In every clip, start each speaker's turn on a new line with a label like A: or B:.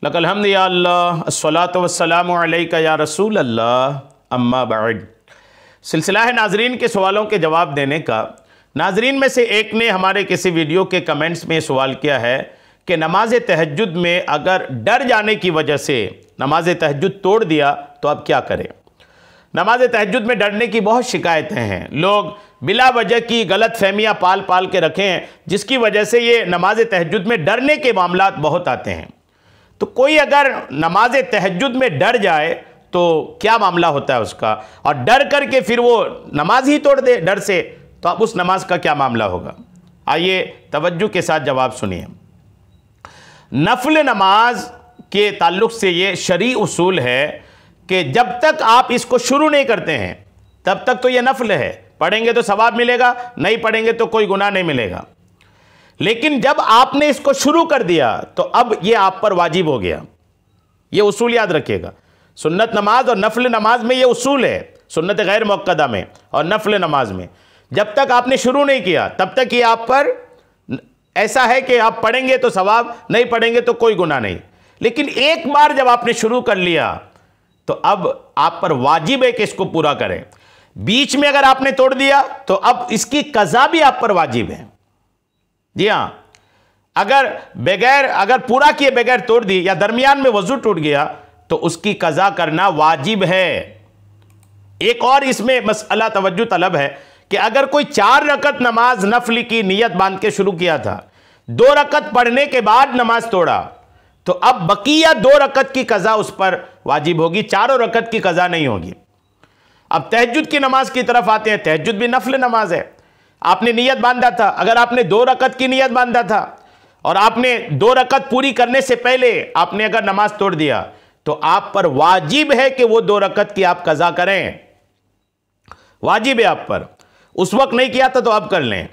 A: लकल हम्द या अल्लाह, अस्सलातु वस्सलामु अलैका या रसूल अल्लाह, अम्मा बाद। सिलसिला है नाजरीन के सवालों के जवाब देने का। नाजरीन में से एक ने हमारे किसी वीडियो के कमेंट्स में सवाल किया है कि नमाज तहज्जुद में अगर डर जाने की वजह से नमाज तहज्जुद तोड़ दिया तो अब क्या करें। नमाज तहज्जुद में डरने की बहुत शिकायतें हैं, लोग बिला वजह की गलत फहमियाँ पाल पाल के रखे हैं, जिसकी वजह से ये नमाज तहज्जुद में डरने के मामलात बहुत आते हैं। तो कोई अगर नमाज तहज्जुद में डर जाए तो क्या मामला होता है उसका, और डर करके फिर वो नमाज ही तोड़ दे डर से, तो अब उस नमाज का क्या मामला होगा। आइए तवज्जो के साथ जवाब सुनिए। नफल नमाज के ताल्लुक से ये शरई उसूल है कि जब तक आप इसको शुरू नहीं करते हैं तब तक तो ये नफल है, पढ़ेंगे तो सवाब मिलेगा, नहीं पढ़ेंगे तो कोई गुनाह नहीं मिलेगा। लेकिन जब आपने इसको शुरू कर दिया तो अब ये आप पर वाजिब हो गया। ये उसूल याद रखिएगा। सुन्नत नमाज और नफल नमाज में ये उसूल है, सुन्नत गैर मुअक्कदा में और नफल नमाज में। जब तक आपने शुरू नहीं किया तब तक ये आप पर ऐसा है कि आप पढ़ेंगे तो सवाब, नहीं पढ़ेंगे तो कोई गुनाह नहीं। लेकिन एक बार जब आपने शुरू कर लिया तो अब आप पर वाजिब है कि इसको पूरा करें। बीच में अगर आपने तोड़ दिया तो अब इसकी कज़ा भी आप पर वाजिब है। जी हाँ, अगर पूरा किए बगैर तोड़ दी या दरमियान में वजू टूट गया तो उसकी कज़ा करना वाजिब है। एक और इसमें मसला तवज्जो तलब है कि अगर कोई 4 रकत नमाज नफली की नियत बांध के शुरू किया था, 2 रकत पढ़ने के बाद नमाज तोड़ा, तो अब बकिया 2 रकत की कज़ा उस पर वाजिब होगी, 4 रकत की कज़ा नहीं होगी। अब तहज्जुद की नमाज की तरफ आते हैं। तहज्जुद भी नफल नमाज है। आपने नियत बांधा था, अगर आपने 2 रकत की नियत बांधा था और आपने 2 रकत पूरी करने से पहले आपने अगर नमाज तोड़ दिया तो आप पर वाजिब है कि वो 2 रकत की आप कज़ा करें, वाजिब है आप पर। उस वक्त नहीं किया था तो अब कर लें।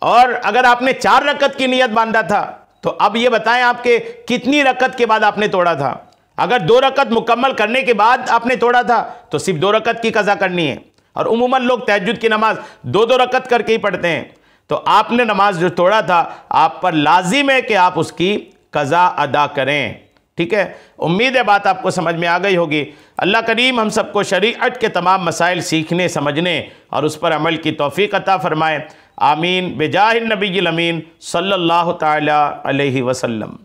A: और अगर आपने 4 रकत की नियत बांधा था तो अब ये बताएं आपके कितनी रकत के बाद आपने तोड़ा था। अगर 2 रकत मुकम्मल करने के बाद आपने तोड़ा था तो सिर्फ 2 रकत की कज़ा करनी है। और उमूमन लोग तहज्जुद की नमाज 2-2 रकत करके ही पढ़ते हैं। तो आपने नमाज जो तोड़ा था आप पर लाजिम है कि आप उसकी कज़ा अदा करें। ठीक है, उम्मीद है बात आपको समझ में आ गई होगी। अल्लाह करीम हम सबको शरीअत के तमाम मसाइल सीखने, समझने और उस पर अमल की तौफीक अता फरमाए। आमीन बेजाहिन नबील अमीन सल्लल्लाहु ताला अलैहि वसल्लम।